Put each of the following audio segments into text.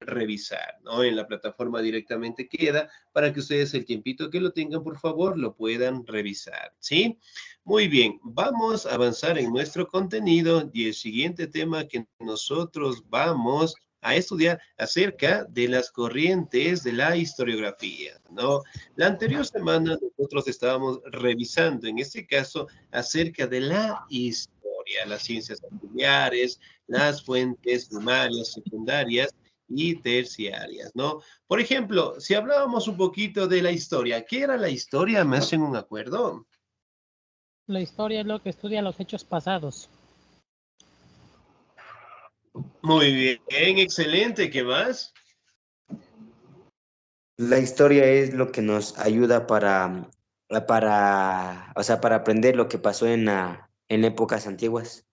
revisar, ¿no? En la plataforma directamente queda para que ustedes el tiempito que lo tengan, por favor, lo puedan revisar, ¿sí? Muy bien, vamos a avanzar en nuestro contenido y el siguiente tema que nosotros vamos a estudiar acerca de las corrientes de la historiografía, ¿no? La anterior semana nosotros estábamos revisando, en este caso, acerca de la historia, las ciencias auxiliares, las fuentes primarias, secundarias y terciarias, ¿no? Por ejemplo, si hablábamos un poquito de la historia, ¿qué era la historia? ¿Me hacen un acuerdo? La historia es lo que estudia los hechos pasados. Muy bien, excelente, ¿qué más? La historia es lo que nos ayuda o sea, para aprender lo que pasó en épocas antiguas.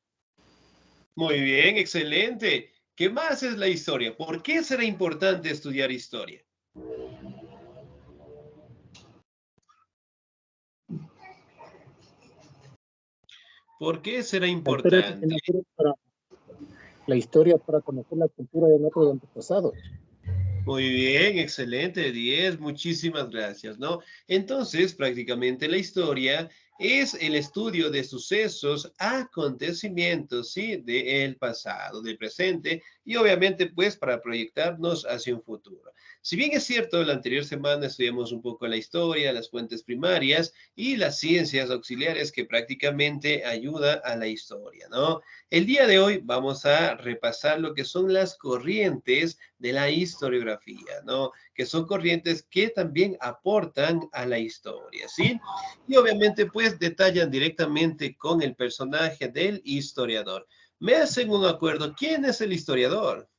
Muy bien, excelente. ¿Qué más es la historia? ¿Por qué será importante estudiar historia? ¿Por qué será importante? La historia para conocer la cultura de nuestros antepasados. Muy bien, excelente, 10, muchísimas gracias, ¿no? Entonces, prácticamente la historia es el estudio de sucesos, acontecimientos, ¿sí? Del pasado, del presente y obviamente, pues, para proyectarnos hacia un futuro. Si bien es cierto, la anterior semana estudiamos un poco la historia, las fuentes primarias y las ciencias auxiliares que prácticamente ayuda a la historia, ¿no? El día de hoy vamos a repasar lo que son las corrientes de la historiografía, ¿no? Que son corrientes que también aportan a la historia, ¿sí? Y obviamente, pues, detallan directamente con el personaje del historiador. Me hacen un acuerdo. ¿Quién es el historiador?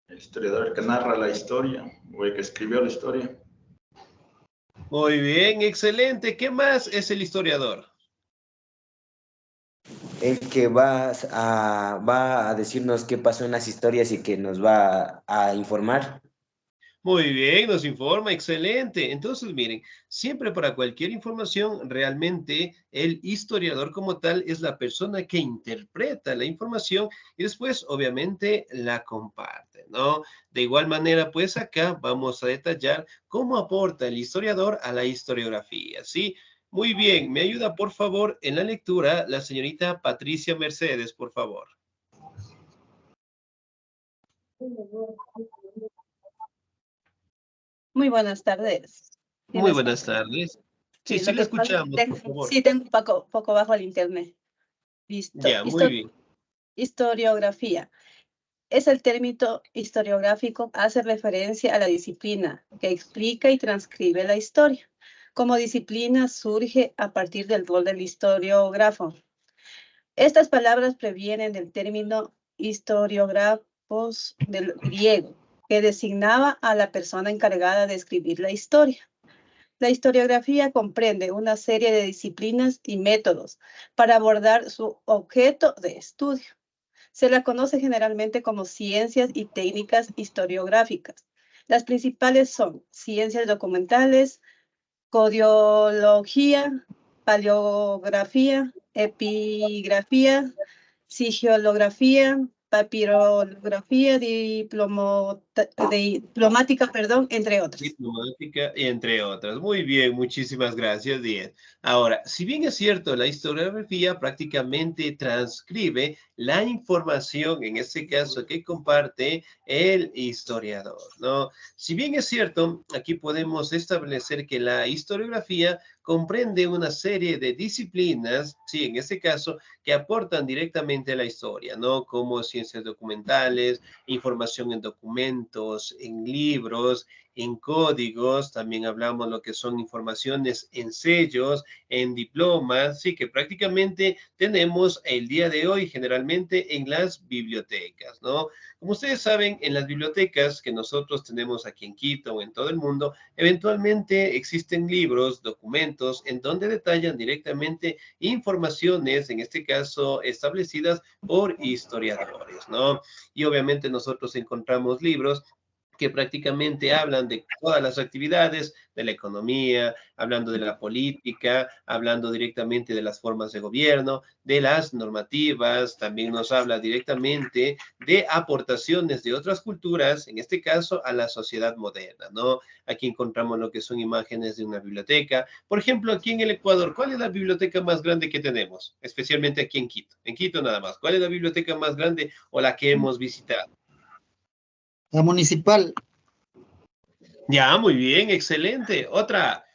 El historiador que narra la historia o el que escribió la historia. Muy bien, excelente. ¿Qué más es el historiador? El que va a decirnos qué pasó en las historias y que nos va a informar. Muy bien, nos informa, excelente. Entonces, miren, siempre para cualquier información, realmente el historiador como tal es la persona que interpreta la información y después, obviamente, la comparte, ¿no? De igual manera, pues acá vamos a detallar cómo aporta el historiador a la historiografía, ¿sí? Muy bien, me ayuda, por favor, en la lectura la señorita Patricia Mercedes, por favor. Muy buenas tardes. ¿Sí Muy me buenas escucha? tardes. Sí, Sí, sí, lo le que pasa, escuchamos, por favor. sí tengo un poco bajo el internet. Listo. Ya, muy bien. Historiografía. Es el término historiográfico, hace referencia a la disciplina que explica y transcribe la historia. Como disciplina surge a partir del rol del historiógrafo. Estas palabras previenen del término historiógrafos del griego, que designaba a la persona encargada de escribir la historia. La historiografía comprende una serie de disciplinas y métodos para abordar su objeto de estudio. Se la conoce generalmente como ciencias y técnicas historiográficas. Las principales son ciencias documentales, codiología, paleografía, epigrafía, sigilografía, papirografía, diplomática, perdón, entre otras. Diplomática, entre otras. Muy bien, muchísimas gracias, Diez. Ahora, si bien es cierto, la historiografía prácticamente transcribe la información, en este caso, que comparte el historiador, ¿no? Si bien es cierto, aquí podemos establecer que la historiografía comprende una serie de disciplinas, sí, en este caso, que aportan directamente a la historia, ¿no? Como ciencias documentales, información en documentos, en libros, en códigos, también hablamos lo que son informaciones en sellos, en diplomas, sí, que prácticamente tenemos el día de hoy generalmente en las bibliotecas, ¿no? Como ustedes saben, en las bibliotecas que nosotros tenemos aquí en Quito o en todo el mundo, eventualmente existen libros, documentos, en donde detallan directamente informaciones, en este caso establecidas por historiadores, ¿no? Y obviamente nosotros encontramos libros que prácticamente hablan de todas las actividades de la economía, hablando de la política, hablando directamente de las formas de gobierno, de las normativas, también nos habla directamente de aportaciones de otras culturas, en este caso a la sociedad moderna, ¿no? Aquí encontramos lo que son imágenes de una biblioteca. Por ejemplo, aquí en el Ecuador, ¿cuál es la biblioteca más grande que tenemos? Especialmente aquí en Quito nada más. ¿Cuál es la biblioteca más grande o la que hemos visitado? La municipal. Ya, muy bien, excelente. Otra.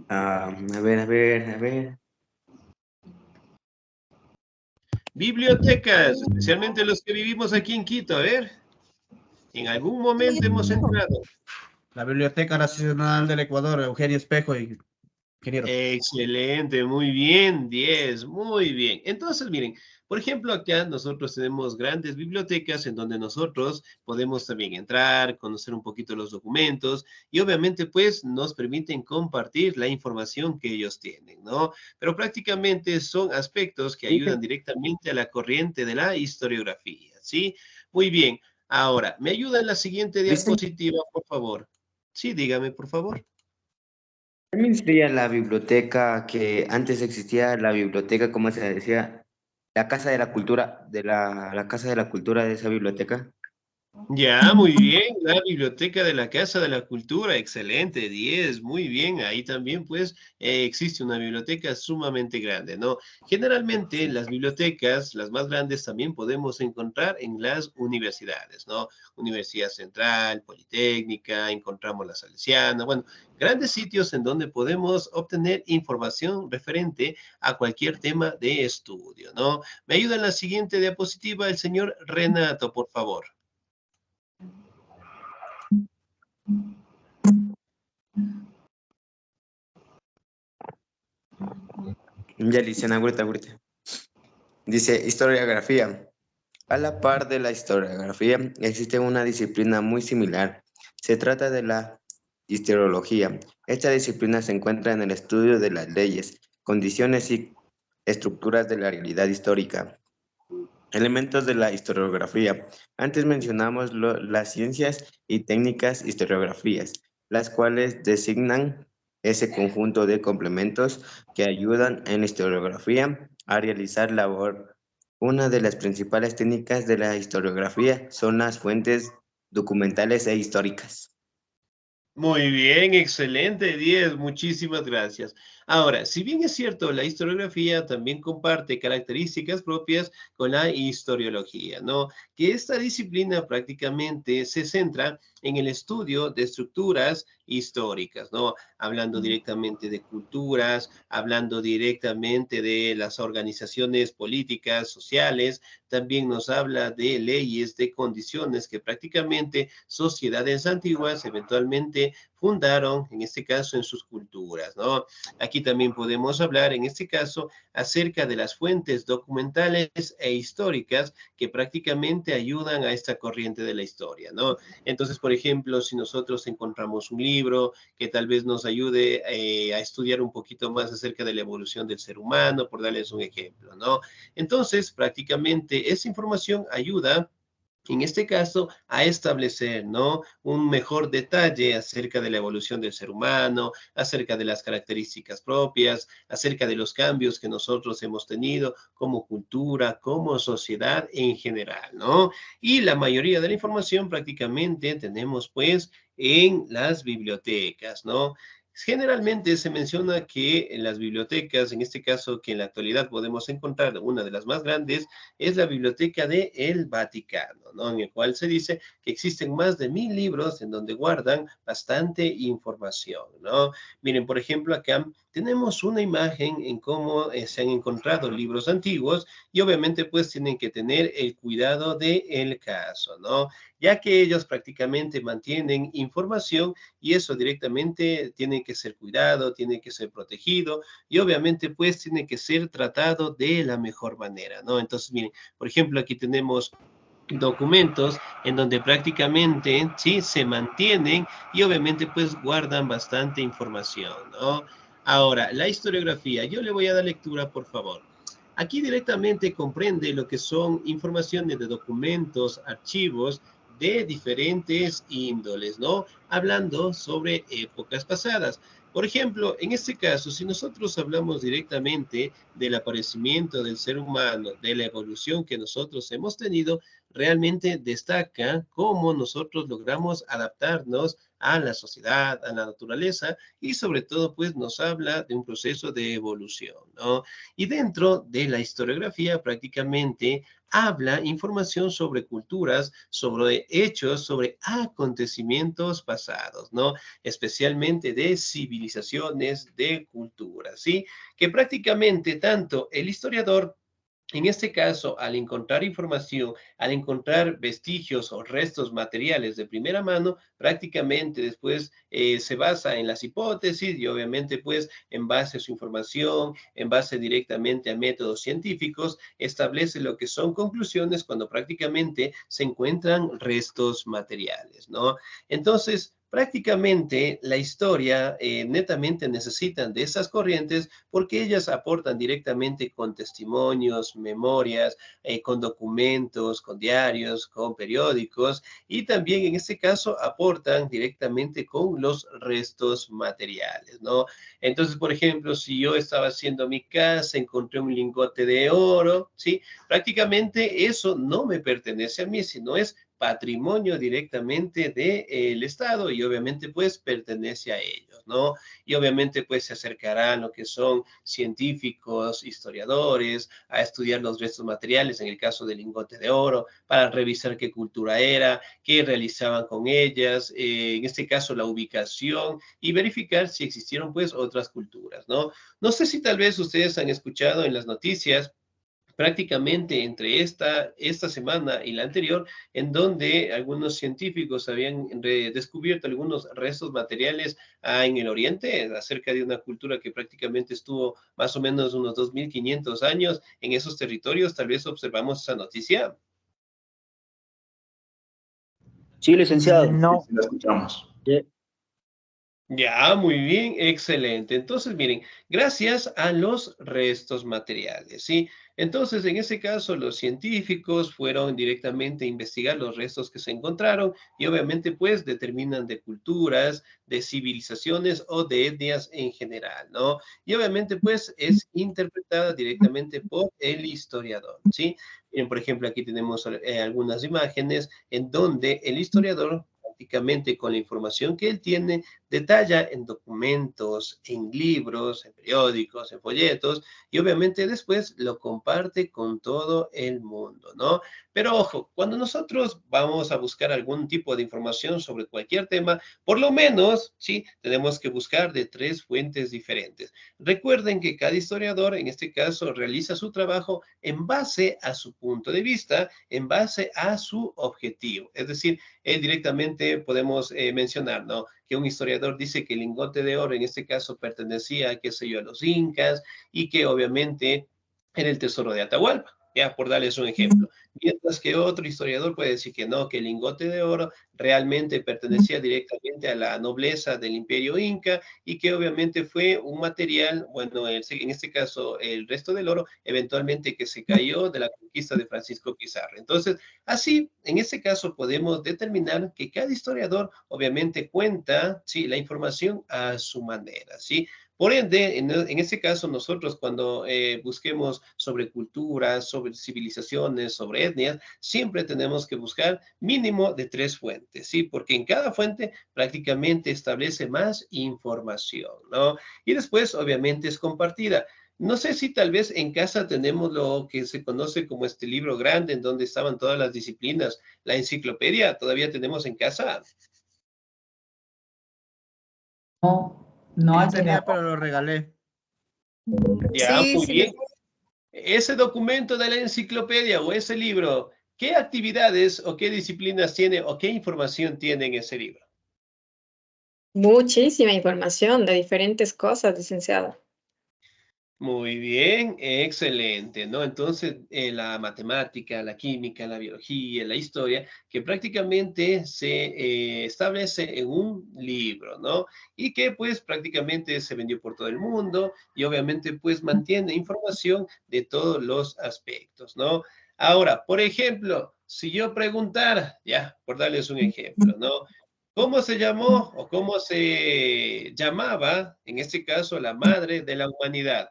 A ver. Bibliotecas, especialmente los que vivimos aquí en Quito. A ver, en algún momento hemos entrado. La Biblioteca Nacional del Ecuador, Eugenio Espejo y ingeniero. Excelente, muy bien, 10, muy bien. Entonces, miren, por ejemplo, acá nosotros tenemos grandes bibliotecas en donde nosotros podemos también entrar, conocer un poquito los documentos y obviamente pues nos permiten compartir la información que ellos tienen, ¿no? Pero prácticamente son aspectos que ayudan directamente a la corriente de la historiografía, ¿sí? Muy bien. Ahora, ¿me ayuda en la siguiente diapositiva, por favor? Sí, dígame, por favor. También sería la biblioteca que antes existía, la biblioteca, ¿cómo se decía? La Casa de la Cultura, la Casa de la Cultura de esa biblioteca. Ya, muy bien, la Biblioteca de la Casa de la Cultura, excelente, 10, muy bien, ahí también pues existe una biblioteca sumamente grande, ¿no? Generalmente las bibliotecas, las más grandes, también podemos encontrar en las universidades, ¿no? Universidad Central, Politécnica, encontramos la Salesiana, bueno, grandes sitios en donde podemos obtener información referente a cualquier tema de estudio, ¿no? Me ayuda en la siguiente diapositiva el señor Renato, por favor. Ya, Lisiana, ahorita. Dice, historiografía. A la par de la historiografía, existe una disciplina muy similar. Se trata de la historiología. Esta disciplina se encuentra en el estudio de las leyes, condiciones y estructuras de la realidad histórica. Elementos de la historiografía. Antes mencionamos las ciencias y técnicas historiografías, las cuales designan ese conjunto de complementos que ayudan en la historiografía a realizar labor. Una de las principales técnicas de la historiografía son las fuentes documentales e históricas. Muy bien, excelente, 10, muchísimas gracias. Ahora, si bien es cierto, la historiografía también comparte características propias con la historiología, ¿no? Que esta disciplina prácticamente se centra en el estudio de estructuras históricas, ¿no? Hablando directamente de culturas, hablando directamente de las organizaciones políticas, sociales, también nos habla de leyes, de condiciones que prácticamente sociedades antiguas eventualmente fundaron, en este caso, en sus culturas, ¿no? Aquí también podemos hablar, en este caso, acerca de las fuentes documentales e históricas que prácticamente ayudan a esta corriente de la historia, ¿no? Entonces, por ejemplo, si nosotros encontramos un libro que tal vez nos ayude a estudiar un poquito más acerca de la evolución del ser humano, por darles un ejemplo, ¿no? Entonces, prácticamente esa información ayuda en este caso, a establecer, ¿no? Un mejor detalle acerca de la evolución del ser humano, acerca de las características propias, acerca de los cambios que nosotros hemos tenido como cultura, como sociedad en general, ¿no? Y la mayoría de la información prácticamente tenemos, pues, en las bibliotecas, ¿no? Generalmente se menciona que en las bibliotecas, en este caso que en la actualidad podemos encontrar una de las más grandes, es la Biblioteca del Vaticano, ¿no? En el cual se dice que existen más de 1000 libros en donde guardan bastante información, ¿no? Miren, por ejemplo, acá tenemos una imagen en cómo se han encontrado libros antiguos y obviamente pues tienen que tener el cuidado del caso, ¿no? Ya que ellos prácticamente mantienen información y eso directamente tiene que ser cuidado, tiene que ser protegido y obviamente pues tiene que ser tratado de la mejor manera, ¿no? Entonces, miren, por ejemplo, aquí tenemos documentos en donde prácticamente, sí, se mantienen y obviamente pues guardan bastante información, ¿no? Ahora, la historiografía, yo le voy a dar lectura, por favor. Aquí directamente comprende lo que son informaciones de documentos, archivos de diferentes índoles, ¿no? Hablando sobre épocas pasadas. Por ejemplo, en este caso, si nosotros hablamos directamente del aparecimiento del ser humano, de la evolución que nosotros hemos tenido, realmente destaca cómo nosotros logramos adaptarnos a la sociedad, a la naturaleza, y sobre todo, pues, nos habla de un proceso de evolución, ¿no? Y dentro de la historiografía, prácticamente habla información sobre culturas, sobre hechos, sobre acontecimientos pasados, ¿no? Especialmente de civilizaciones, de culturas, ¿sí? Que prácticamente tanto el historiador, en este caso, al encontrar información, al encontrar vestigios o restos materiales de primera mano, prácticamente después se basa en las hipótesis y obviamente pues en base a su información, en base directamente a métodos científicos, establece lo que son conclusiones cuando prácticamente se encuentran restos materiales, ¿no? Entonces, prácticamente la historia netamente necesitan de esas corrientes porque ellas aportan directamente con testimonios, memorias, con documentos, con diarios, con periódicos y también en este caso aportan directamente con los restos materiales, ¿no? Entonces, por ejemplo, si yo estaba haciendo mi casa, encontré un lingote de oro, ¿sí? Prácticamente eso no me pertenece a mí, sino es patrimonio directamente del Estado y obviamente pues pertenece a ellos, ¿no? Y obviamente pues se acercarán lo que son científicos, historiadores, a estudiar los restos materiales, en el caso del lingote de oro, para revisar qué cultura era, qué realizaban con ellas, en este caso la ubicación y verificar si existieron pues otras culturas, ¿no? No sé si tal vez ustedes han escuchado en las noticias prácticamente entre esta semana y la anterior, en donde algunos científicos habían descubierto algunos restos materiales en el Oriente, acerca de una cultura que prácticamente estuvo más o menos unos 2500 años en esos territorios. Tal vez observamos esa noticia. Sí, licenciado. No. Sí, la escuchamos. Ya, muy bien, excelente. Entonces, miren, gracias a los restos materiales, ¿sí? Entonces, en ese caso, los científicos fueron directamente a investigar los restos que se encontraron y obviamente, pues, determinan de culturas, de civilizaciones o de etnias en general, ¿no? Y obviamente, pues, es interpretada directamente por el historiador, ¿sí? Miren, por ejemplo, aquí tenemos algunas imágenes en donde el historiador prácticamente con la información que él tiene, detalla en documentos, en libros, en periódicos, en folletos, y obviamente después lo comparte con todo el mundo, ¿no? Pero ojo, cuando nosotros vamos a buscar algún tipo de información sobre cualquier tema, por lo menos, sí, tenemos que buscar de 3 fuentes diferentes. Recuerden que cada historiador, en este caso, realiza su trabajo en base a su punto de vista, en base a su objetivo. Es decir, directamente podemos mencionar, ¿no? Que un historiador dice que el lingote de oro en este caso pertenecía, qué sé yo, a los incas y que obviamente era el tesoro de Atahualpa, ya por darles un ejemplo. Mientras que otro historiador puede decir que no, que el lingote de oro realmente pertenecía directamente a la nobleza del imperio inca y que obviamente fue un material, bueno, en este caso el resto del oro, eventualmente que se cayó de la conquista de Francisco Pizarro. Entonces, así, en este caso podemos determinar que cada historiador obviamente cuenta, ¿sí?, la información a su manera, ¿sí? Por ende, en este caso, nosotros cuando busquemos sobre culturas, sobre civilizaciones, sobre etnias, siempre tenemos que buscar mínimo de 3 fuentes, ¿sí? Porque en cada fuente prácticamente establece más información, ¿no? Y después, obviamente, es compartida. No sé si tal vez en casa tenemos lo que se conoce como este libro grande en donde estaban todas las disciplinas, la enciclopedia, ¿todavía tenemos en casa? No tenía, pero lo regalé. Ya, muy bien. Ese documento de la enciclopedia o ese libro, ¿qué actividades o qué disciplinas tiene o qué información tiene en ese libro? Muchísima información de diferentes cosas, licenciado. Muy bien, excelente, ¿no? Entonces, la matemática, la química, la biología, la historia, que prácticamente se establece en un libro, ¿no? Y que pues prácticamente se vendió por todo el mundo y obviamente pues mantiene información de todos los aspectos, ¿no? Ahora, por ejemplo, si yo preguntara, ya, por darles un ejemplo, ¿no? ¿Cómo se llamó o cómo se llamaba, en este caso, la madre de la humanidad?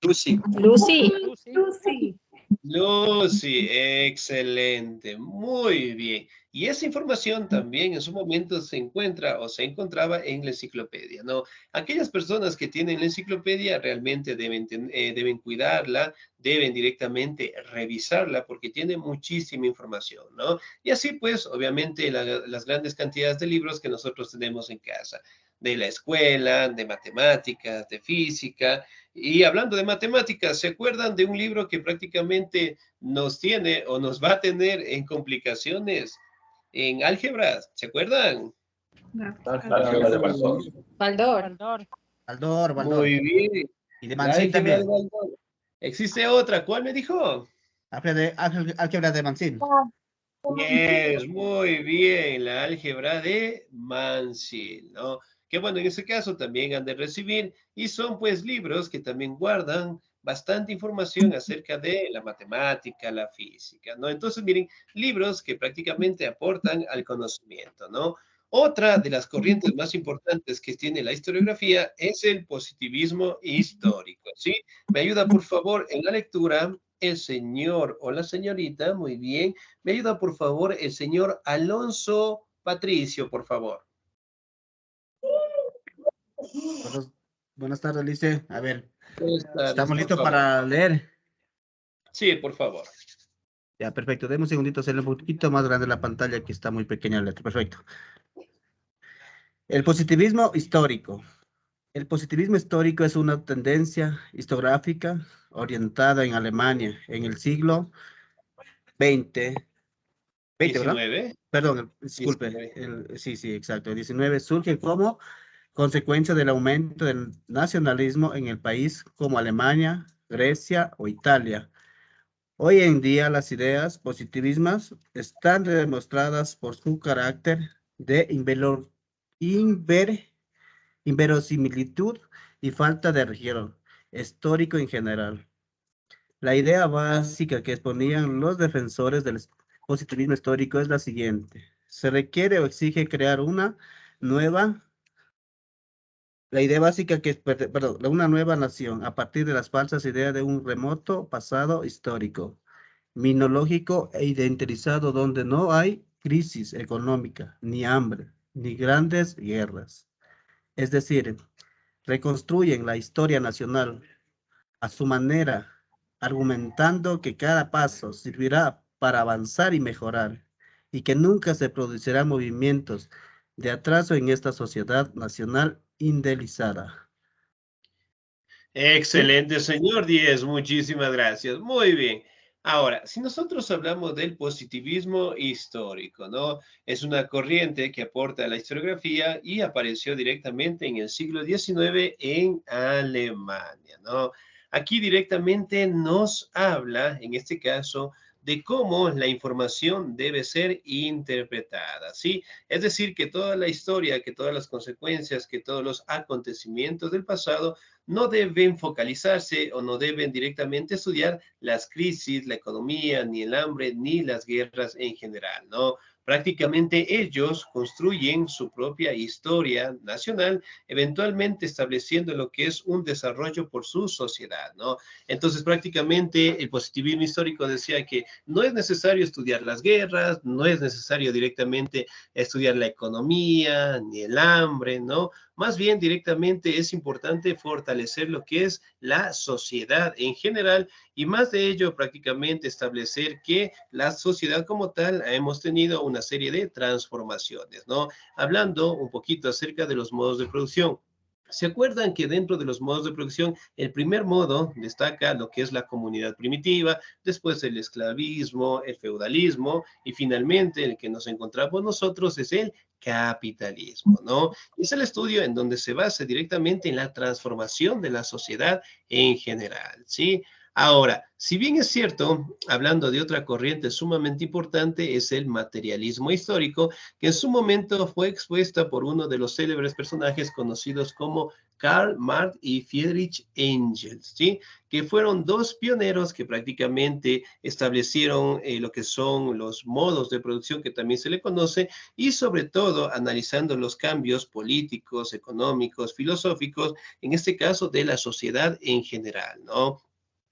Lucy. Lucy. Lucy. Lucy, excelente, muy bien. Y esa información también en su momento se encuentra o se encontraba en la enciclopedia, ¿no? Aquellas personas que tienen la enciclopedia realmente deben cuidarla, deben directamente revisarla porque tiene muchísima información, ¿no? Y así pues, obviamente, las grandes cantidades de libros que nosotros tenemos en casa, de la escuela, de matemáticas, de física. Y hablando de matemáticas, ¿se acuerdan de un libro que prácticamente nos tiene o nos va a tener en complicaciones en álgebra? ¿Se acuerdan? Álgebra de Baldor. Baldor. Baldor. Baldor. Muy bien. Y de La Mancín álgebra de también. Baldor. Existe otra, ¿cuál me dijo? Álgebra de Mancín. Es muy bien, la álgebra de Mansell, ¿no? Que bueno, en ese caso también han de recibir y son pues libros que también guardan bastante información acerca de la matemática, la física, ¿no? Entonces, miren, libros que prácticamente aportan al conocimiento, ¿no? Otra de las corrientes más importantes que tiene la historiografía es el positivismo histórico, ¿sí? Me ayuda, por favor, en la lectura el señor o la señorita, muy bien. Me ayuda, por favor, el señor Alonso Patricio, por favor. Buenas tardes, Lice. A ver, Buenas tardes, ¿estamos por listos favor. para leer? Sí, por favor. Ya, perfecto. Deme un segundito, hacerle un poquito más grande la pantalla, que está muy pequeña la letra. Perfecto. El positivismo histórico. El positivismo histórico es una tendencia historiográfica orientada en Alemania en el siglo XX. 20, ¿verdad? 19. Perdón, disculpe. 19. Sí, sí, exacto. El 19 surge como consecuencia del aumento del nacionalismo en el país como Alemania, Grecia o Italia. Hoy en día las ideas positivistas están demostradas por su carácter de inverosimilitud y falta de rigor histórico en general. La idea básica que exponían los defensores del positivismo histórico es la siguiente. Se requiere o exige crear una nueva, la idea básica que es, perdón, una nueva nación a partir de las falsas ideas de un remoto pasado histórico, minológico e identitarizado donde no hay crisis económica, ni hambre, ni grandes guerras. Es decir, reconstruyen la historia nacional a su manera, argumentando que cada paso servirá para avanzar y mejorar, y que nunca se producirán movimientos de atraso en esta sociedad nacional idealizada. Excelente, señor Díez. Muchísimas gracias. Muy bien. Ahora, si nosotros hablamos del positivismo histórico, ¿no? Es una corriente que aporta a la historiografía y apareció directamente en el siglo XIX en Alemania, ¿no? Aquí directamente nos habla, en este caso, de cómo la información debe ser interpretada, ¿sí? Es decir, que toda la historia, que todas las consecuencias, que todos los acontecimientos del pasado no deben focalizarse o no deben directamente estudiar las crisis, la economía, ni el hambre, ni las guerras en general, ¿no? Prácticamente ellos construyen su propia historia nacional, eventualmente estableciendo lo que es un desarrollo por su sociedad, ¿no? Entonces, prácticamente el positivismo histórico decía que no es necesario estudiar las guerras, no es necesario directamente estudiar la economía, ni el hambre, ¿no? Más bien directamente es importante fortalecer lo que es la sociedad en general y más de ello prácticamente establecer que la sociedad como tal hemos tenido una serie de transformaciones, ¿no? Hablando un poquito acerca de los modos de producción. ¿Se acuerdan que dentro de los modos de producción, el primer modo destaca lo que es la comunidad primitiva, después el esclavismo, el feudalismo y finalmente el que nos encontramos nosotros es el capitalismo, ¿no? Es el estudio en donde se basa directamente en la transformación de la sociedad en general, ¿sí? Ahora, si bien es cierto, hablando de otra corriente sumamente importante, es el materialismo histórico, que en su momento fue expuesta por uno de los célebres personajes conocidos como Karl Marx y Friedrich Engels, ¿sí? Que fueron dos pioneros que prácticamente establecieron lo que son los modos de producción que también se le conoce y sobre todo analizando los cambios políticos, económicos, filosóficos, en este caso de la sociedad en general, ¿no?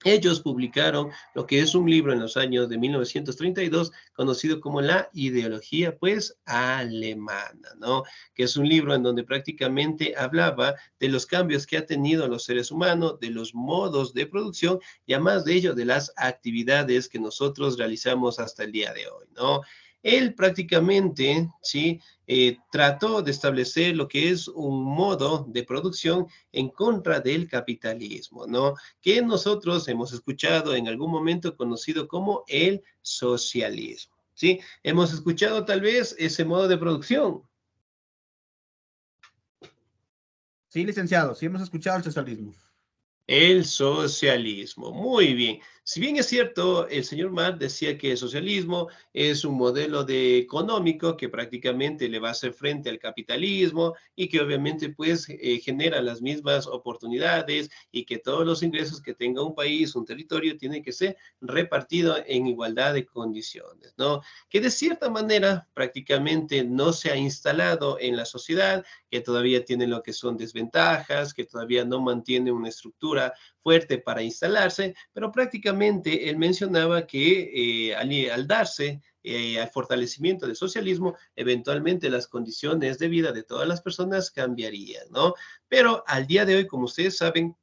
Ellos publicaron lo que es un libro en los años de 1932 conocido como la ideología, pues, alemana, ¿no? Que es un libro en donde prácticamente hablaba de los cambios que ha tenido los seres humanos, de los modos de producción y además de ello de las actividades que nosotros realizamos hasta el día de hoy, ¿no? Él prácticamente, ¿sí? Trató de establecer lo que es un modo de producción en contra del capitalismo, ¿no? Que nosotros hemos escuchado en algún momento conocido como el socialismo, ¿sí? Hemos escuchado tal vez ese modo de producción. Sí, licenciado, sí hemos escuchado el socialismo. El socialismo. Muy bien. Si bien es cierto, el señor Marx decía que el socialismo es un modelo de económico que prácticamente le va a hacer frente al capitalismo y que obviamente pues genera las mismas oportunidades y que todos los ingresos que tenga un país, un territorio, tienen que ser repartidos en igualdad de condiciones, ¿no? Que de cierta manera prácticamente no se ha instalado en la sociedad, que todavía tiene lo que son desventajas, que todavía no mantiene una estructura fuerte para instalarse, pero prácticamente él mencionaba que al darse al fortalecimiento del socialismo, eventualmente las condiciones de vida de todas las personas cambiarían, ¿no? Pero al día de hoy, como ustedes saben,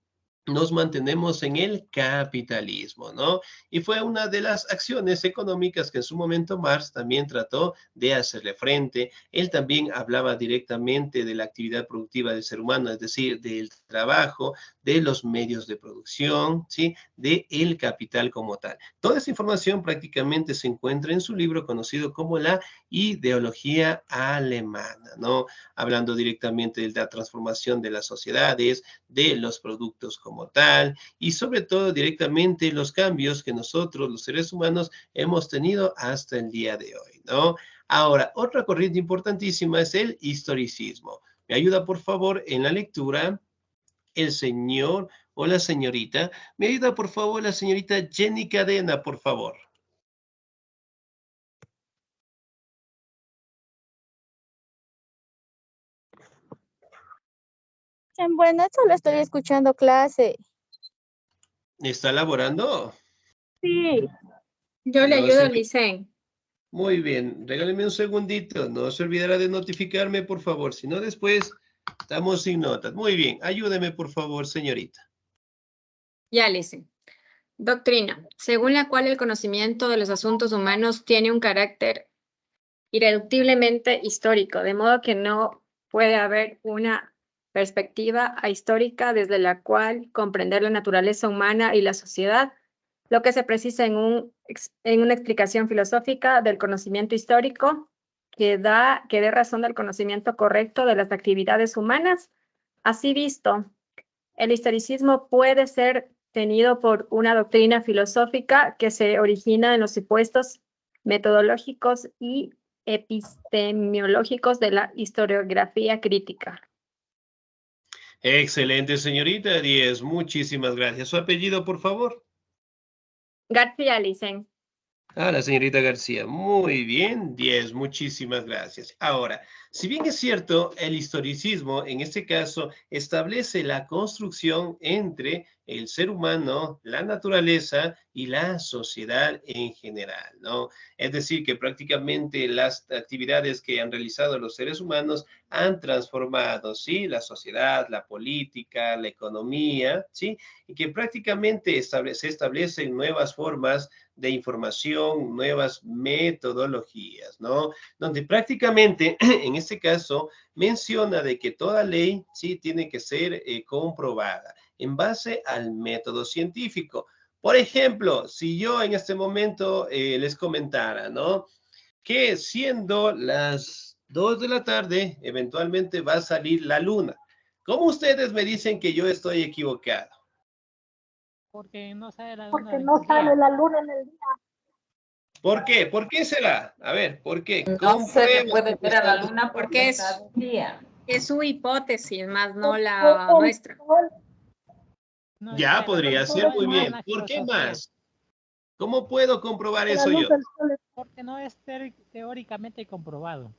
nos mantenemos en el capitalismo, ¿no? Y fue una de las acciones económicas que en su momento Marx también trató de hacerle frente. Él también hablaba directamente de la actividad productiva del ser humano, es decir, del trabajo, de los medios de producción, ¿sí? De el capital como tal. Toda esa información prácticamente se encuentra en su libro conocido como la ideología alemana, ¿no? Hablando directamente de la transformación de las sociedades, de los productos como tal y sobre todo directamente los cambios que nosotros los seres humanos hemos tenido hasta el día de hoy, ¿no? Ahora, otra corriente importantísima es el historicismo. ¿Me ayuda por favor en la lectura el señor o la señorita? ¿Me ayuda por favor la señorita Jenny Cadena, por favor? Bueno, solo estoy escuchando clase. ¿Está laborando? Sí. Yo le No ayudo sé al Licen. Muy bien, regáleme un segundito. No se olvidará de notificarme, por favor. Si no, después estamos sin notas. Muy bien, ayúdeme, por favor, señorita. Ya, Licen. Doctrina, según la cual el conocimiento de los asuntos humanos tiene un carácter irreductiblemente histórico, de modo que no puede haber una perspectiva ahistórica desde la cual comprender la naturaleza humana y la sociedad, lo que se precisa en una explicación filosófica del conocimiento histórico que dé razón del conocimiento correcto de las actividades humanas. Así visto, el historicismo puede ser tenido por una doctrina filosófica que se origina en los supuestos metodológicos y epistemológicos de la historiografía crítica. Excelente, señorita 10. Muchísimas gracias. ¿Su apellido, por favor? García, Licen. Ah, la señorita García. Muy bien, 10. Muchísimas gracias. Ahora, si bien es cierto, el historicismo, en este caso, establece la construcción entre el ser humano, la naturaleza y la sociedad en general, ¿no? Es decir, que prácticamente las actividades que han realizado los seres humanos han transformado, ¿sí? La sociedad, la política, la economía, ¿sí? Y que prácticamente se establecen nuevas formas de información, nuevas metodologías, ¿no? Donde prácticamente, en este caso, menciona de que toda ley, sí, tiene que ser comprobada en base al método científico. Por ejemplo, si yo en este momento les comentara, ¿no? Que siendo las 2 de la tarde, eventualmente va a salir la luna. ¿Cómo ustedes me dicen que yo estoy equivocado? Porque no sale la luna Porque en no el sale día. la luna en el día. ¿Por qué? ¿Por qué será? A ver, ¿por qué? No se le Comprueba puede que ver a la está- luna porque está de día. Es su hipótesis, más no la nuestra. No, Ya espera, podría no ser es muy más bien. la ¿Por qué filosofía, más? ¿Cómo puedo comprobar La eso luz yo? del sol es porque no es teóricamente comprobado.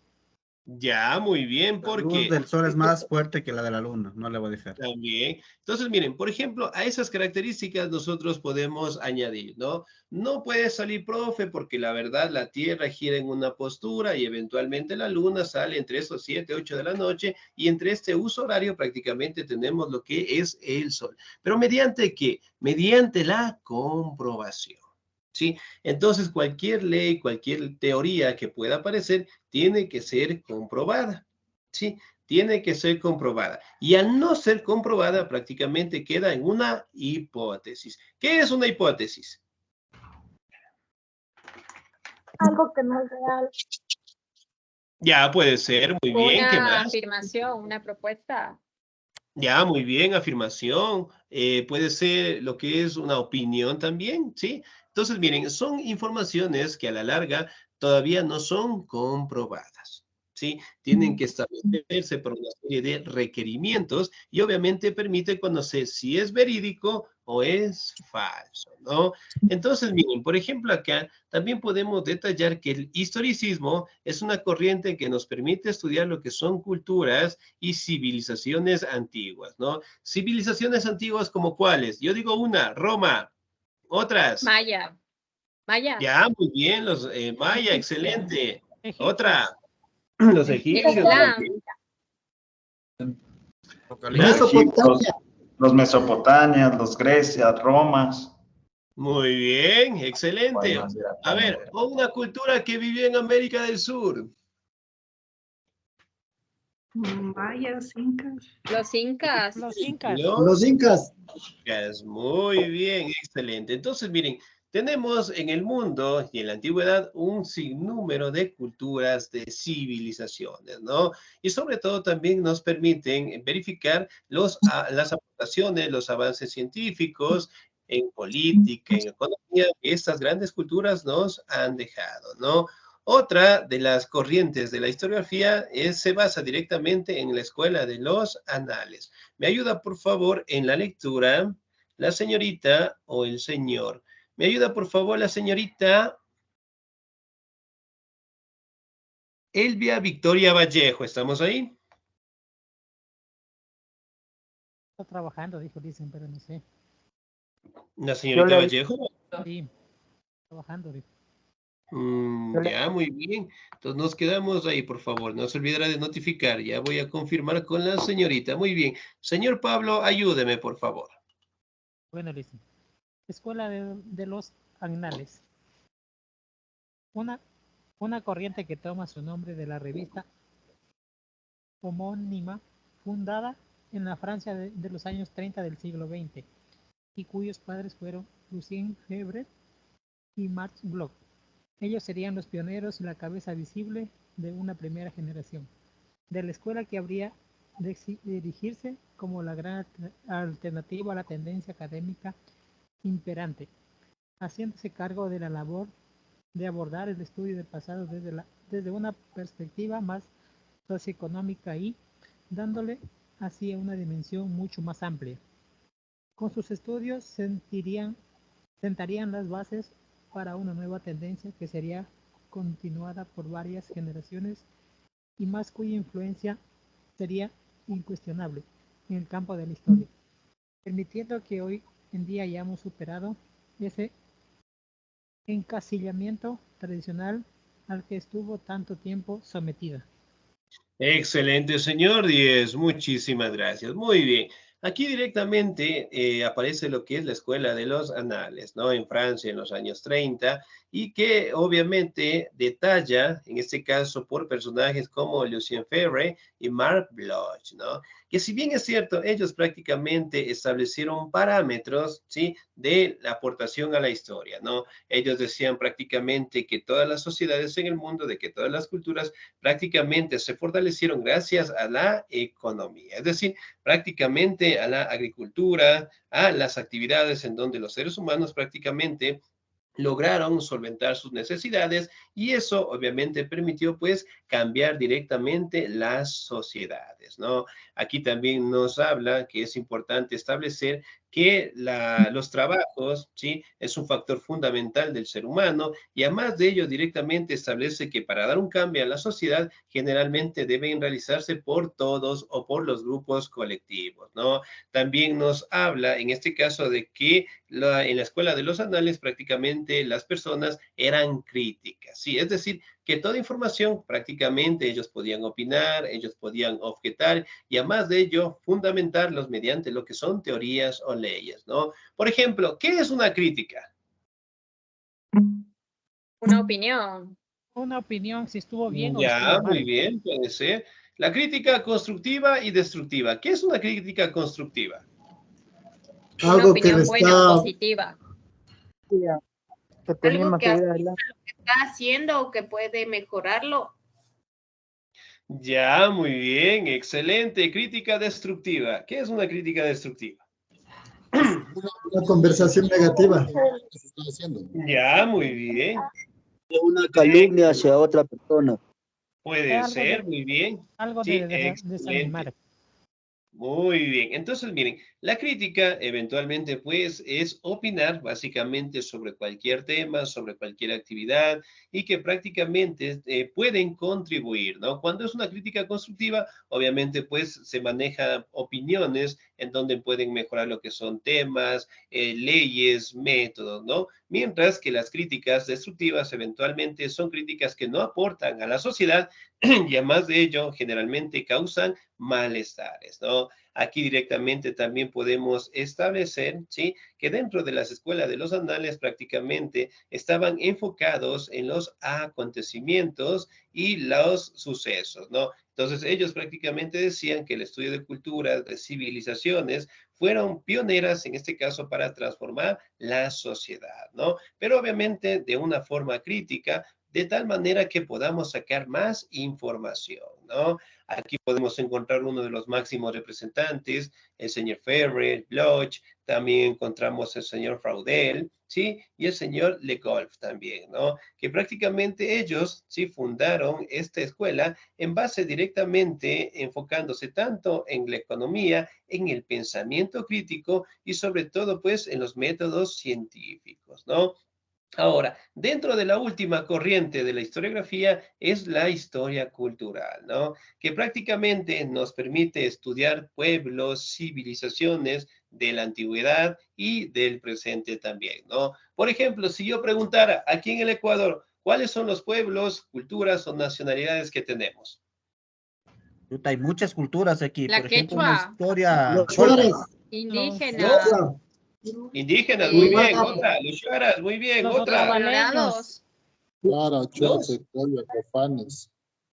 Ya, muy bien. La ¿Por luz qué? del sol es más fuerte que la de la luna, no le voy a decir. También. Entonces, miren, por ejemplo, a esas características nosotros podemos añadir, ¿no? No puede salir, profe, porque la verdad la Tierra gira en una postura y eventualmente la Luna sale entre esos 7, 8 de la noche y entre este uso horario prácticamente tenemos lo que es el Sol. Pero ¿mediante qué? Mediante la comprobación. ¿Sí? Entonces, cualquier ley, cualquier teoría que pueda aparecer, tiene que ser comprobada. ¿Sí? Tiene que ser comprobada. Y al no ser comprobada, prácticamente queda en una hipótesis. ¿Qué es una hipótesis? algo que no es real. Ya puede ser, muy bien. ¿Qué Una más? afirmación, una propuesta. Ya, muy bien, afirmación. Puede ser lo que es una opinión también, ¿sí? Entonces, miren, son informaciones que a la larga todavía no son comprobadas, ¿sí? Tienen que establecerse por una serie de requerimientos y obviamente permite conocer si es verídico o es falso, ¿no? Entonces, miren, por ejemplo, acá también podemos detallar que el historicismo es una corriente que nos permite estudiar lo que son culturas y civilizaciones antiguas, ¿no? Civilizaciones antiguas como cuáles. Yo digo una, Roma. Otras. Maya. Maya. Ya, muy bien, los maya, excelente. Egipcios. Otra, los El egipcios. Islam. ¿Ya? Egiptos, los mesopotamias, los Grecias, Romas. Muy bien, excelente. A ver, una cultura que vivió en América del Sur. Mayas, incas. Los incas. Los incas. Los incas. Muy bien, excelente. Entonces, miren, tenemos en el mundo y en la antigüedad un sinnúmero de culturas, de civilizaciones, ¿no? Y sobre todo también nos permiten verificar las aportaciones, los avances científicos en política, en economía, que estas grandes culturas nos han dejado, ¿no? Otra de las corrientes de la historiografía se basa directamente en la escuela de los anales. ¿Me ayuda, por favor, en la lectura la señorita o el señor? ¿Me ayuda, por favor, la señorita Elvia Victoria Vallejo? ¿Estamos ahí? Está trabajando, dicen, pero no sé. ¿La señorita Vallejo? Sí, trabajando, dijo. Ya, muy bien. Entonces nos quedamos ahí, por favor. No se olvidará de notificar. Ya voy a confirmar con la señorita. Muy bien. Señor Pablo, ayúdeme, por favor. Bueno, listo. Escuela de los Annales. Una corriente que toma su nombre de la revista homónima fundada en la Francia de los años 30 del siglo XX y cuyos padres fueron Lucien Febvre y Max Bloch. Ellos serían los pioneros y la cabeza visible de una primera generación de la escuela que habría de dirigirse como la gran alternativa a la tendencia académica imperante, haciéndose cargo de la labor de abordar el estudio del pasado desde una perspectiva más socioeconómica y dándole así una dimensión mucho más amplia. Con sus estudios sentarían las bases para una nueva tendencia que sería continuada por varias generaciones y más cuya influencia sería incuestionable en el campo de la historia, permitiendo que hoy en día hayamos superado ese encasillamiento tradicional al que estuvo tanto tiempo sometida. Excelente, señor 10. Muchísimas gracias. Muy bien. Aquí directamente aparece lo que es la Escuela de los Anales, ¿no? En Francia en los años 30 y que obviamente detalla, en este caso por personajes como Lucien Febvre y Marc Bloch, ¿no? Que si bien es cierto, ellos prácticamente establecieron parámetros, ¿sí? De la aportación a la historia, ¿no? Ellos decían prácticamente que todas las sociedades en el mundo, de que todas las culturas prácticamente se fortalecieron gracias a la economía, es decir, prácticamente a la agricultura, a las actividades en donde los seres humanos prácticamente lograron solventar sus necesidades y eso obviamente permitió pues cambiar directamente las sociedades, ¿no? Aquí también nos habla que es importante establecer que los trabajos, ¿sí? Es un factor fundamental del ser humano y además de ello directamente establece que para dar un cambio a la sociedad generalmente deben realizarse por todos o por los grupos colectivos, ¿no? También nos habla en este caso de que en la escuela de los anales prácticamente las personas eran críticas, ¿sí? Es decir, que toda información prácticamente ellos podían opinar, ellos podían objetar y además de ello fundamentarlos mediante lo que son teorías o leyes, ¿no? Por ejemplo, ¿qué es una crítica? Una opinión. Una opinión si estuvo bien o Ya, estuvo muy mal. bien, puede ser. La crítica constructiva y destructiva. ¿Qué es una crítica constructiva? Una Algo que opinión le buena está, o positiva. que tenía Algo que material afecta lo que está haciendo o que puede mejorarlo. Ya, muy bien, excelente. Crítica destructiva. ¿Qué es una crítica destructiva? una conversación negativa. Ya, muy bien. Una calumnia hacia otra persona. Puede Algo ser, de, muy bien. algo Sí, de excelente. desanimar. Muy bien. Entonces, miren, la crítica eventualmente pues es opinar básicamente sobre cualquier tema, sobre cualquier actividad y que prácticamente pueden contribuir, ¿no? Cuando es una crítica constructiva, obviamente pues se manejan opiniones en donde pueden mejorar lo que son temas, leyes, métodos, ¿no? Mientras que las críticas destructivas eventualmente son críticas que no aportan a la sociedad y además de ello generalmente causan malestares, ¿no? Aquí directamente también podemos establecer, ¿sí? Que dentro de las escuelas de los anales prácticamente estaban enfocados en los acontecimientos y los sucesos, ¿no? Entonces ellos prácticamente decían que el estudio de culturas, de civilizaciones, fueron pioneras en este caso para transformar la sociedad, ¿no? Pero obviamente de una forma crítica, de tal manera que podamos sacar más información, ¿no? Aquí podemos encontrar uno de los máximos representantes, el señor Ferrer, Bloch, también encontramos el señor Fraudel, ¿sí? Y el señor Le Goff también, ¿no? Que prácticamente ellos, ¿sí? Fundaron esta escuela en base directamente enfocándose tanto en la economía, en el pensamiento crítico y sobre todo, pues, en los métodos científicos, ¿no? Ahora, dentro de la última corriente de la historiografía es la historia cultural, ¿no? Que prácticamente nos permite estudiar pueblos, civilizaciones de la antigüedad y del presente también, ¿no? Por ejemplo, si yo preguntara aquí en el Ecuador, ¿cuáles son los pueblos, culturas o nacionalidades que tenemos? Hay muchas culturas aquí. La Por ejemplo, la quechua, historia Los Juárez, indígena, los Indígenas, muy bien, eh, otra. Los Shuaras, muy bien, Los los otra. otavaleños. colorados. Claro, Los Cholce, Profanes.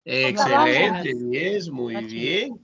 excelente, es muy bien.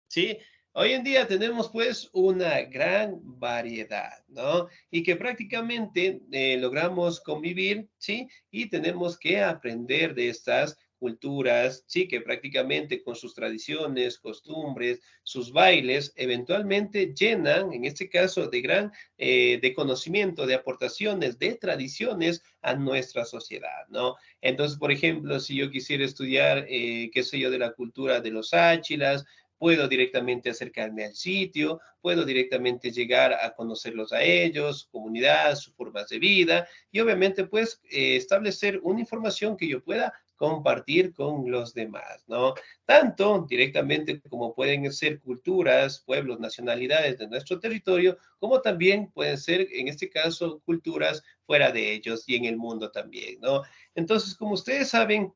Sí, hoy en día tenemos pues una gran variedad, ¿no? Y que prácticamente logramos convivir, ¿sí? Y tenemos que aprender de estas culturas, sí, que prácticamente con sus tradiciones, costumbres, sus bailes, eventualmente llenan, en este caso, de conocimiento, de aportaciones, de tradiciones a nuestra sociedad, ¿no? Entonces, por ejemplo, si yo quisiera estudiar, qué sé yo, de la cultura de los Áchilas, puedo directamente acercarme al sitio, puedo directamente llegar a conocerlos a ellos, su comunidad, sus formas de vida y obviamente pues establecer una información que yo pueda compartir con los demás, ¿no? Tanto directamente como pueden ser culturas, pueblos, nacionalidades de nuestro territorio, como también pueden ser, en este caso, culturas fuera de ellos y en el mundo también, ¿no? Entonces, como ustedes saben,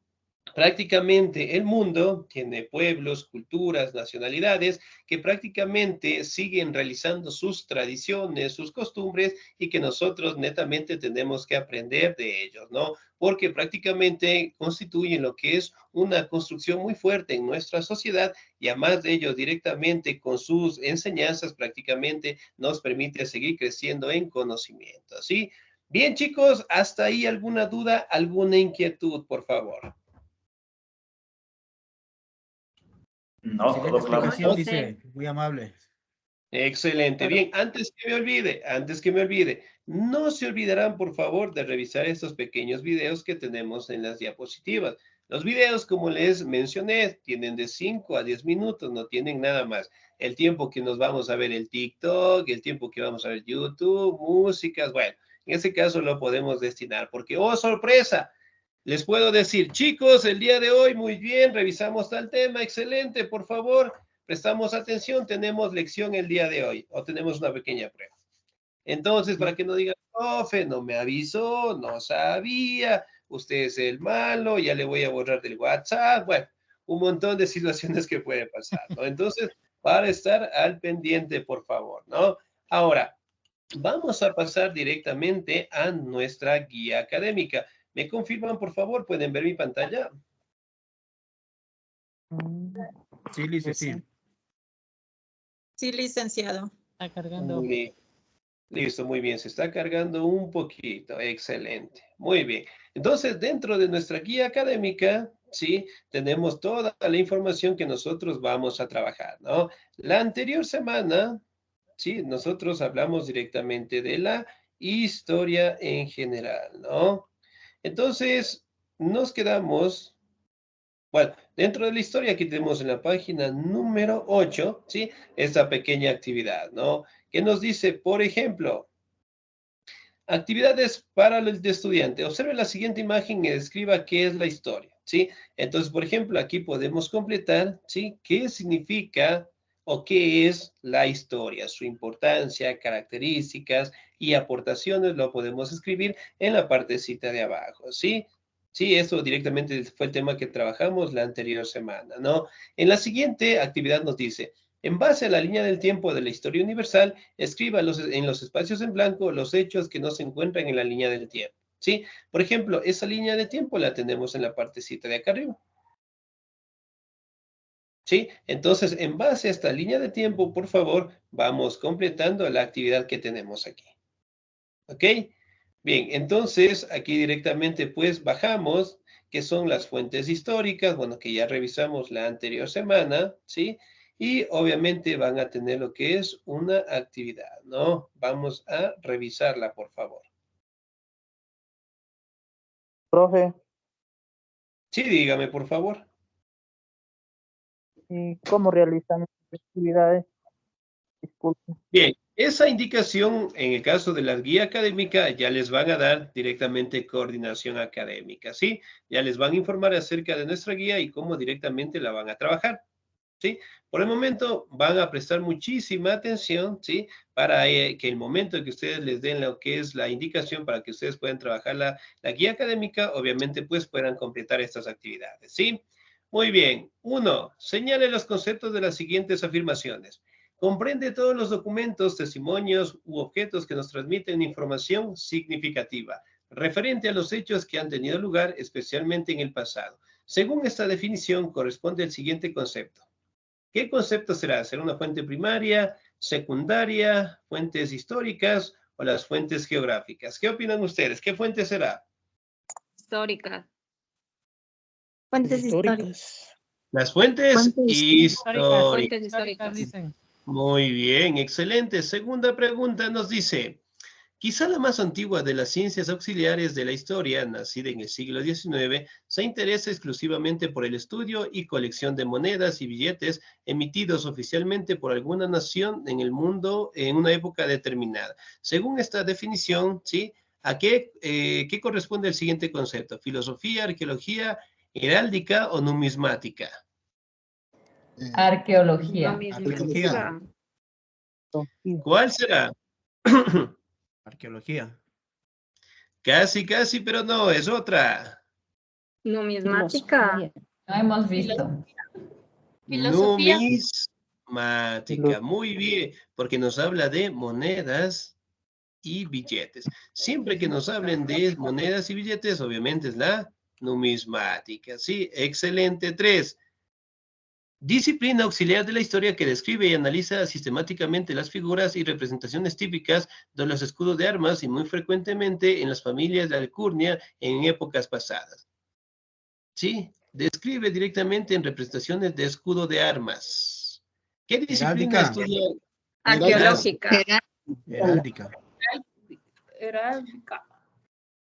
prácticamente el mundo tiene pueblos, culturas, nacionalidades que prácticamente siguen realizando sus tradiciones, sus costumbres y que nosotros netamente tenemos que aprender de ellos, ¿no? Porque prácticamente constituyen lo que es una construcción muy fuerte en nuestra sociedad y además de ello directamente con sus enseñanzas prácticamente nos permite seguir creciendo en conocimiento, ¿sí? Bien, chicos, hasta ahí alguna duda, alguna inquietud, por favor. No, Excelente todo claro. explicación, dice. Muy amable. Excelente. Bien, antes que me olvide, no se olvidarán, por favor, de revisar estos pequeños videos que tenemos en las diapositivas. Los videos, como les mencioné, tienen de 5 a 10 minutos, no tienen nada más. El tiempo que nos vamos a ver el TikTok, el tiempo que vamos a ver YouTube, músicas, bueno, en ese caso lo podemos destinar, porque, oh, sorpresa, les puedo decir, chicos, el día de hoy, muy bien, revisamos tal tema, excelente, por favor, prestamos atención, tenemos lección el día de hoy, o tenemos una pequeña prueba. Entonces, para que no digan, profe, no me avisó, no sabía, usted es el malo, ya le voy a borrar del WhatsApp, bueno, un montón de situaciones que puede pasar, ¿no? Entonces, para estar al pendiente, por favor, ¿no? Ahora, vamos a pasar directamente a nuestra guía académica. ¿Me confirman, por favor? ¿Pueden ver mi pantalla? Sí, dice, sí. Sí, licenciado. Está cargando. Listo, muy bien. Se está cargando un poquito. Excelente. Muy bien. Entonces, dentro de nuestra guía académica, sí, tenemos toda la información que nosotros vamos a trabajar, ¿no? La anterior semana, sí, nosotros hablamos directamente de la historia en general, ¿no? Entonces, nos quedamos, bueno, dentro de la historia aquí tenemos en la página número 8, ¿sí? Esta pequeña actividad, ¿no? Que nos dice, por ejemplo, actividades para el estudiante. Observe la siguiente imagen y describa qué es la historia, ¿sí? Entonces, por ejemplo, aquí podemos completar, ¿sí? ¿Qué significa o qué es la historia? Su importancia, características y aportaciones lo podemos escribir en la partecita de abajo, ¿sí? Sí, eso directamente fue el tema que trabajamos la anterior semana, ¿no? En la siguiente actividad nos dice, en base a la línea del tiempo de la historia universal, escriba en los espacios en blanco los hechos que no se encuentran en la línea del tiempo, ¿sí? Por ejemplo, esa línea de tiempo la tenemos en la partecita de acá arriba, ¿sí? Entonces, en base a esta línea de tiempo, por favor, vamos completando la actividad que tenemos aquí, ¿ok? Bien, entonces, aquí directamente, pues, bajamos, que son las fuentes históricas, bueno, que ya revisamos la anterior semana, ¿sí? Y obviamente van a tener lo que es una actividad, ¿no? Vamos a revisarla, por favor. Profe, Sí, dígame, por favor. ¿y cómo realizan estas actividades? Disculpe. Bien, esa indicación en el caso de la guía académica ya les van a dar directamente coordinación académica, ¿sí? Ya les van a informar acerca de nuestra guía y cómo directamente la van a trabajar, ¿sí? Por el momento van a prestar muchísima atención, ¿sí? Para que el momento que ustedes les den lo que es la indicación para que ustedes puedan trabajar la guía académica, obviamente pues puedan completar estas actividades, ¿sí? Muy bien. 1. Señale los conceptos de las siguientes afirmaciones. Comprende todos los documentos, testimonios u objetos que nos transmiten información significativa referente a los hechos que han tenido lugar, especialmente en el pasado. Según esta definición, corresponde el siguiente concepto. ¿Qué concepto será? ¿Será una fuente primaria, secundaria, fuentes históricas o las fuentes geográficas? ¿Qué opinan ustedes? ¿Qué fuente será? Histórica. Fuentes históricas. Las fuentes históricas. Fuentes históricas. Dicen. Muy bien, excelente. Segunda pregunta nos dice, quizá la más antigua de las ciencias auxiliares de la historia, nacida en el siglo XIX, se interesa exclusivamente por el estudio y colección de monedas y billetes emitidos oficialmente por alguna nación en el mundo en una época determinada. Según esta definición, ¿sí? ¿A qué corresponde el siguiente concepto? ¿Filosofía, arqueología, heráldica o numismática? Arqueología. Arqueología. ¿Cuál será? Arqueología. Casi, casi, pero no, es otra. Numismática. No hemos visto. Filosofía. Numismática, muy bien, porque nos habla de monedas y billetes. Siempre que nos hablen de monedas y billetes, obviamente es la numismática, ¿sí? Excelente. 3. Disciplina auxiliar de la historia que describe y analiza sistemáticamente las figuras y representaciones típicas de los escudos de armas y muy frecuentemente en las familias de alcurnia en épocas pasadas. ¿Sí? Describe directamente en representaciones de escudo de armas. ¿Qué disciplina Heráldica. estudia? Arqueológica. Heráldica. Heráldica.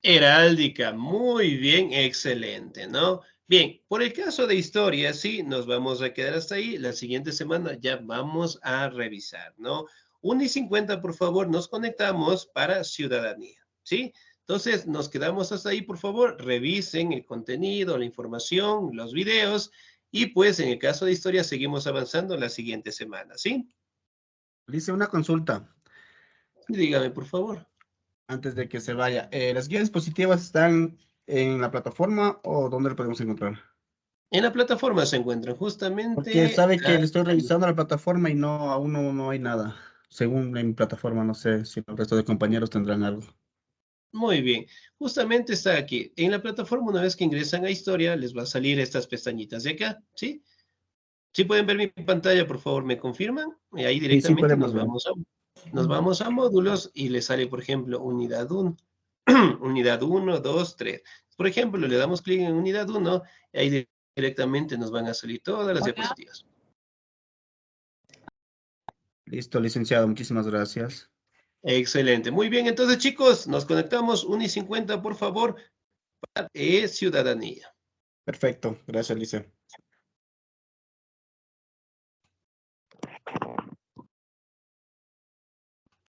Heráldica, muy bien, excelente, ¿no? Bien, por el caso de historia, sí, nos vamos a quedar hasta ahí. La siguiente semana ya vamos a revisar, ¿no? 1:50, por favor, nos conectamos para ciudadanía, ¿sí? Entonces, nos quedamos hasta ahí, por favor. Revisen el contenido, la información, los videos. Y pues, en el caso de historia, seguimos avanzando la siguiente semana, ¿sí? Dice una consulta. Dígame, por favor. Antes de que se vaya. ¿Las guías dispositivas están en la plataforma o dónde lo podemos encontrar? En la plataforma se encuentran justamente... Porque sabe que le estoy revisando la plataforma y aún no hay nada. Según en mi plataforma, no sé si el resto de compañeros tendrán algo. Muy bien, justamente está aquí. En la plataforma, una vez que ingresan a historia, les va a salir estas pestañitas de acá, ¿sí? Si pueden ver mi pantalla, por favor, ¿me confirman? Y ahí directamente podemos ver. nos vamos a módulos y les sale, por ejemplo, unidad 1. Unidad 1, 2, 3. Por ejemplo, le damos clic en unidad 1 y ahí directamente nos van a salir todas las diapositivas. Listo, licenciado. Muchísimas gracias. Excelente. Muy bien, entonces, chicos, nos conectamos 1:50, por favor, para ciudadanía. Perfecto. Gracias, Lice.